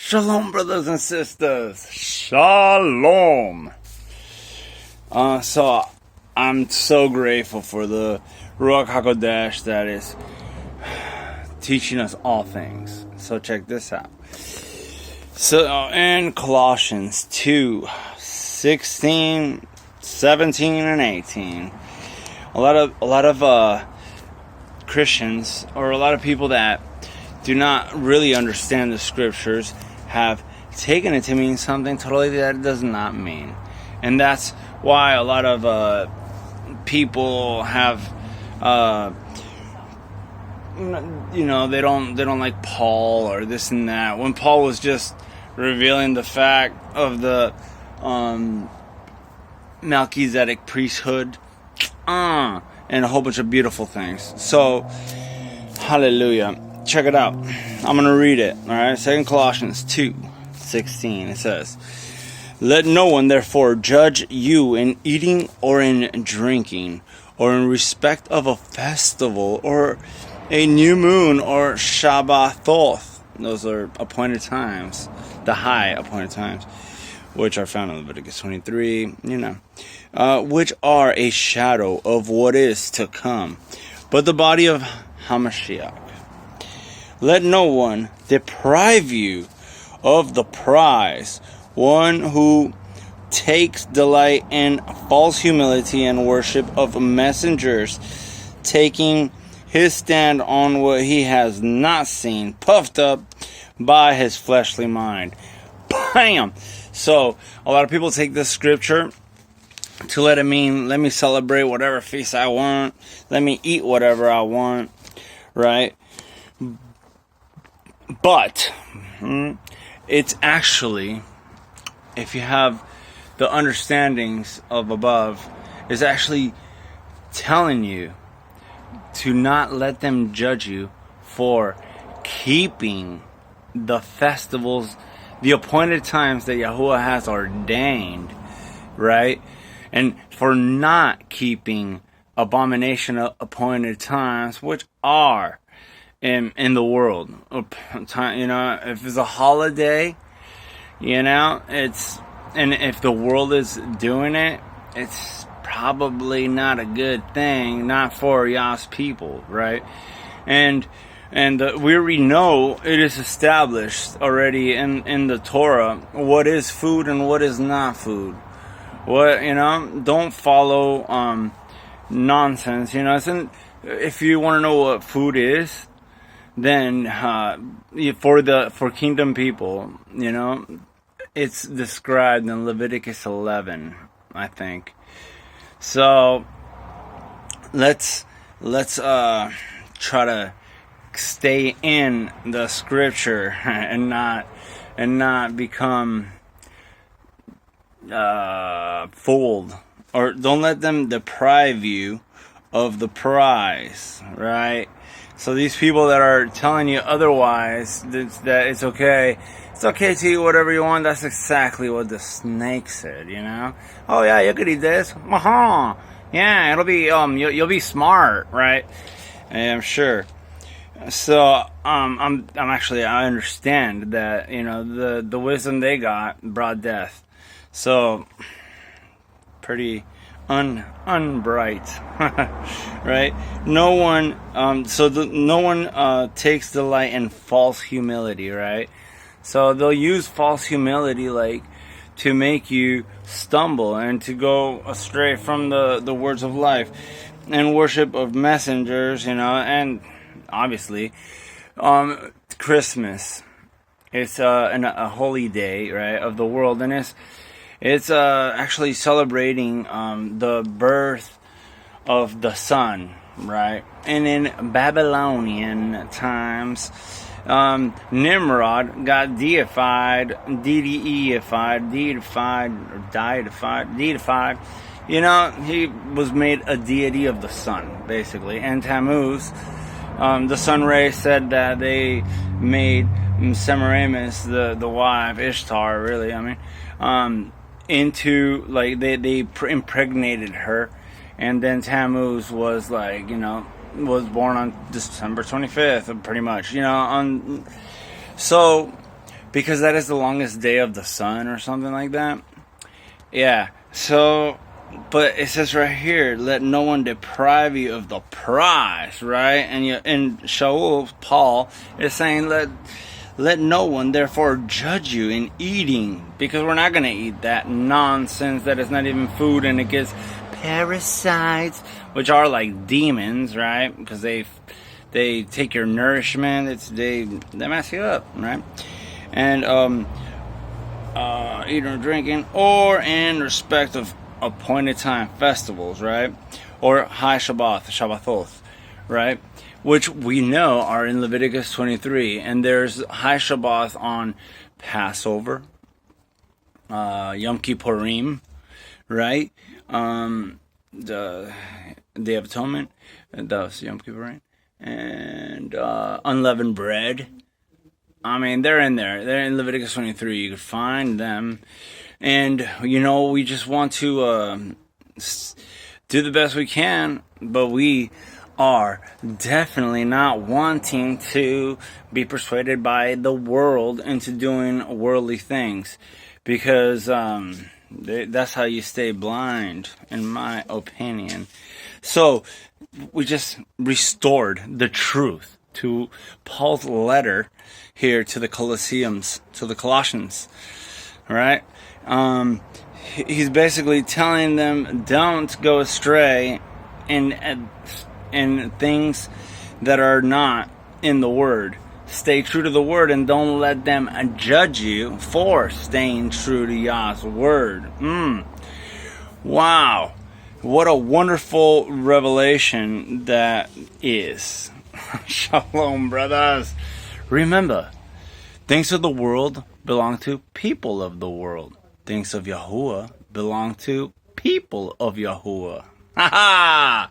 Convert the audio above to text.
Shalom, brothers and sisters. Shalom. So I'm so grateful for the Ruach HaKodesh that is teaching us all things. So check this out. So in Colossians 2:16, 17, and 18, a lot of Christians, or a lot of people that do not really understand the scriptures, have taken it to mean something totally that it does not mean. And that's why a lot of people have they don't like Paul or this and that, when Paul was just revealing the fact of the Melchizedek priesthood and a whole bunch of beautiful things. So hallelujah. Check it out. I'm going to read it. Alright, 2 Colossians 2:16. It says, "Let no one therefore judge you in eating or in drinking, or in respect of a festival, or a new moon, or Shabbathoth." Those are appointed times, the high appointed times, which are found in Leviticus 23, which are a shadow of what is to come, but the body of Hamashiach. Let no one deprive you of the prize, one who takes delight in false humility and worship of messengers, taking his stand on what he has not seen, puffed up by his fleshly mind. Bam! So, a lot of people take this scripture to let it mean, let me celebrate whatever feast I want, let me eat whatever I want, right? But it's actually, if you have the understandings of above, is actually telling you to not let them judge you for keeping the festivals, the appointed times that Yahuwah has ordained, right? And for not keeping abomination appointed times, which are in the world. If it's a holiday, and if the world is doing it, it's probably not a good thing, not for Yah's people, right? And we already know it is established already in the Torah what is food and what is not food. Don't follow nonsense. If you want to know what food is, then for kingdom people, it's described in Leviticus 11, I think. So let's try to stay in the scripture and not become fooled, or don't let them deprive you of the prize, right? So these people that are telling you otherwise, that it's okay to eat whatever you want, that's exactly what the snake said, Oh yeah, you could eat this. Yeah, it'll be, you'll be smart, right? I'm sure. So, I understand that, the wisdom they got brought death. So, pretty unbright, right? No one takes delight in false humility, right? So they'll use false humility to make you stumble and to go astray from the words of life, and worship of messengers, and obviously Christmas, it's a holy day, right, of the world, and it's actually celebrating the birth of the sun, right? And in Babylonian times, Nimrod got deified. He was made a deity of the sun, basically. And Tammuz, the sun rays, said that they made Semiramis, the wife, Ishtar, really, into, they impregnated her, and then Tammuz was was born on December 25th, pretty much, so because that is the longest day of the sun or something like that. Yeah. So, but it says right here, let no one deprive you of the prize, right? And Shaul, Paul, is saying, let no one therefore judge you in eating, because we're not going to eat that nonsense that is not even food, and it gets parasites, which are like demons, right? Because they take your nourishment. They mess you up, right? And eating or drinking, or in respect of appointed time festivals, right? Or high Shabbathoth, right? Which we know are in Leviticus 23, and there's high Shabbath on Passover, Yom Kippurim, right? The Day of Atonement, that's Yom Kippurim, and unleavened bread. I mean, they're in there. They're in Leviticus 23. You could find them. And, we just want to do the best we can, but we are definitely not wanting to be persuaded by the world into doing worldly things, because that's how you stay blind, in my opinion. So we just restored the truth to Paul's letter here to the Colossians, right? He's basically telling them, don't go astray in things that are not in the Word. Stay true to the Word, and don't let them judge you for staying true to Yah's Word. Wow. What a wonderful revelation that is. Shalom, brothers. Remember, things of the world belong to people of the world. Things of Yahuwah belong to people of Yahuwah. Ha ha!